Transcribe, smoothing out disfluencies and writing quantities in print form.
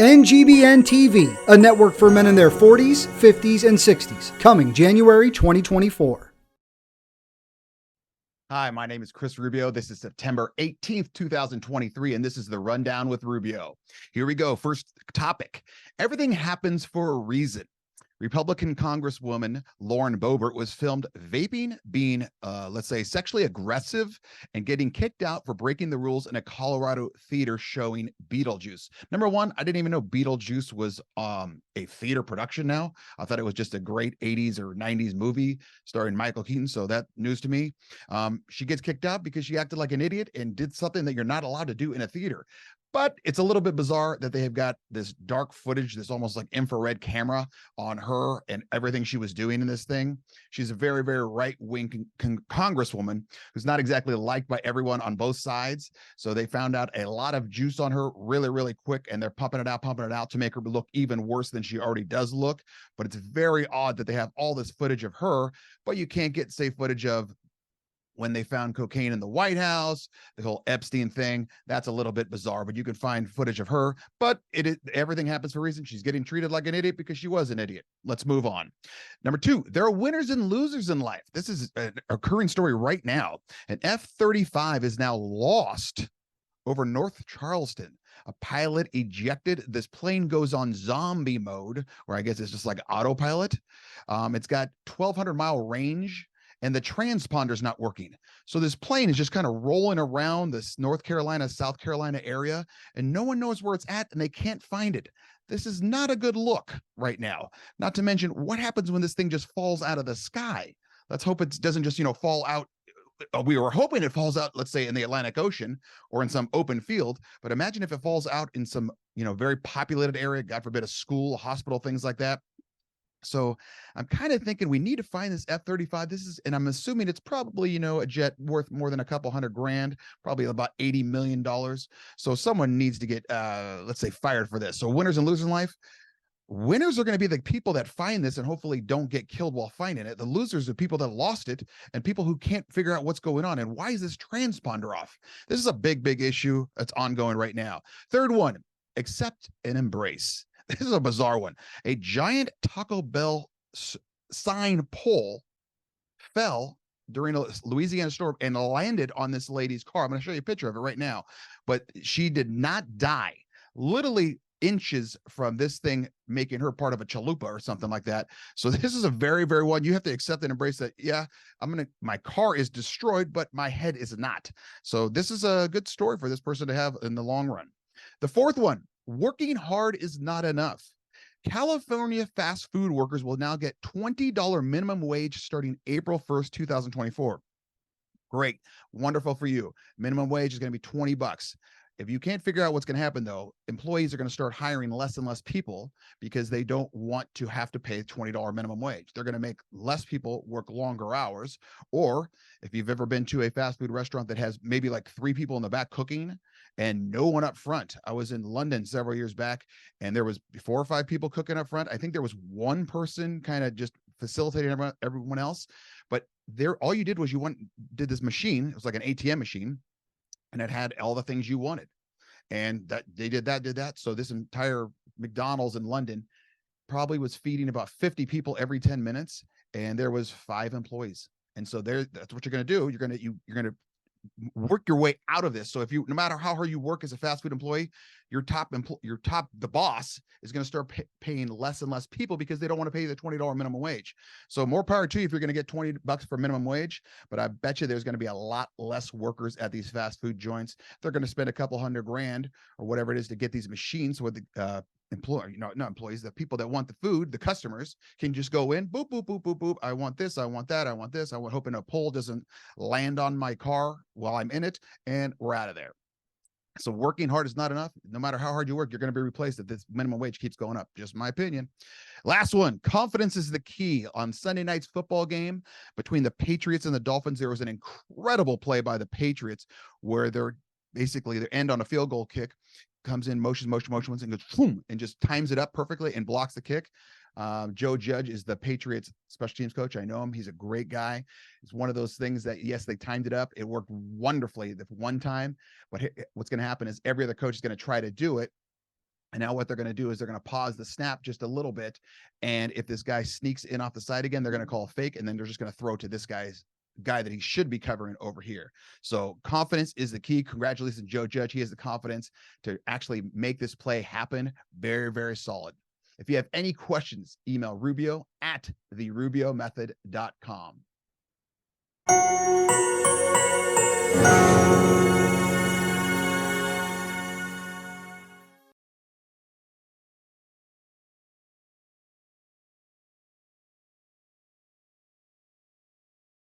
NGBN TV, a network for men in their 40s, 50s, and 60s, coming January 2024. Hi, my name is Chris Rubio. This is September 18th, 2023, and this is the Rundown with Rubio. Here we go. First topic. Everything happens for a reason. Republican Congresswoman Lauren Boebert was filmed vaping, being, let's say, sexually aggressive, and getting kicked out for breaking the rules in a Colorado theater showing Beetlejuice. Number one, I didn't even know Beetlejuice was a theater production now. I thought it was just a great 80s or 90s movie starring Michael Keaton, so that news to me. She gets kicked out because she acted like an idiot and did something that you're not allowed to do in a theater. But it's a little bit bizarre that they have got this dark footage, this almost like infrared camera on her and everything she was doing in this thing. She's a very, very right-wing congresswoman who's not exactly liked by everyone on both sides. So they found out a lot of juice on her really, really quick, and they're pumping it out to make her look even worse than she already does look. But it's very odd that they have all this footage of her, but you can't get safe footage of when they found cocaine in the White House, the whole Epstein thing. That's a little bit bizarre, but you can find footage of her. But everything happens for a reason. She's getting treated like an idiot because she was an idiot. Let's move on. Number two, there are winners and losers in life. This is an occurring story right now. An F-35 is now lost over North Charleston. A pilot ejected. This plane goes on zombie mode, or I guess it's just like autopilot. It's got 1,200-mile range, and the transponder is not working. So this plane is just kind of rolling around this North Carolina, South Carolina area, and no one knows where it's at, and they can't find it. This is not a good look right now. Not to mention, what happens when this thing just falls out of the sky? Let's hope it doesn't just, fall out. We were hoping it falls out, let's say, in the Atlantic Ocean or in some open field, but imagine if it falls out in some, very populated area, God forbid, a school, a hospital, things like that. So I'm kind of thinking we need to find this F-35. And I'm assuming it's probably, a jet worth more than a couple $100,000, probably about $80 million. So someone needs to get, let's say, fired for this. So winners and losers in life. Winners are going to be the people that find this and hopefully don't get killed while finding it. The losers are people that lost it and people who can't figure out what's going on. And why is this transponder off? This is a big, big issue that's ongoing right now. Third one, accept and embrace. This is a bizarre one. A giant Taco Bell sign pole fell during a Louisiana storm and landed on this lady's car. I'm going to show you a picture of it right now, but she did not die. Literally inches from this thing making her part of a chalupa or something like that. So this is a very, very one. You have to accept and embrace that. Yeah, my car is destroyed, but my head is not. So this is a good story for this person to have in the long run. The fourth one, working hard is not enough. California fast food workers will now get $20 minimum wage starting April 1st, 2024. Great. Wonderful for you. Minimum wage is going to be $20. If you can't figure out what's going to happen, though, employees are going to start hiring less and less people because they don't want to have to pay $20 minimum wage. They're going to make less people work longer hours. Or if you've ever been to a fast food restaurant that has maybe like 3 people in the back cooking and no one up front. I was in London several years back, and there was 4 or 5 people cooking up front. I think there was one person kind of just facilitating everyone else. But all you did was did this machine. It was like an ATM machine, and it had all the things you wanted. And that they did that. So this entire McDonald's in London probably was feeding about 50 people every 10 minutes, and there was 5 employees. And so that's what you're going to do. You're going to work your way out of this. So if no matter how hard you work as a fast food employee, the boss is going to start paying less and less people because they don't want to pay the $20 minimum wage. So more power to you if you're going to get $20 for minimum wage, but I bet you there's going to be a lot less workers at these fast food joints. They're going to spend a couple $100,000 or whatever it is to get these machines with the not employees, the people that want the food, the customers can just go in, boop, boop, boop, boop, boop. I want this. I want that. I want this. Hoping a pole doesn't land on my car while I'm in it, and we're out of there. So working hard is not enough. No matter how hard you work, you're going to be replaced if this minimum wage keeps going up. Just my opinion. Last one, confidence is the key. On Sunday night's football game between the Patriots and the Dolphins, there was an incredible play by the Patriots where they end on a field goal kick, comes in, motions, and goes boom, and just times it up perfectly and blocks the kick. Joe Judge is the Patriots special teams coach. I know him. He's a great guy. It's one of those things that, yes, they timed it up. It worked wonderfully the one time, but what's going to happen is every other coach is going to try to do it. And now what they're going to do is they're going to pause the snap just a little bit. And if this guy sneaks in off the side again, they're going to call a fake. And then they're just going to throw to this guy that he should be covering over here. So confidence is the key. Congratulations, Joe Judge. He has the confidence to actually make this play happen. Very, very solid. If you have any questions, email Rubio at therubiomethod.com.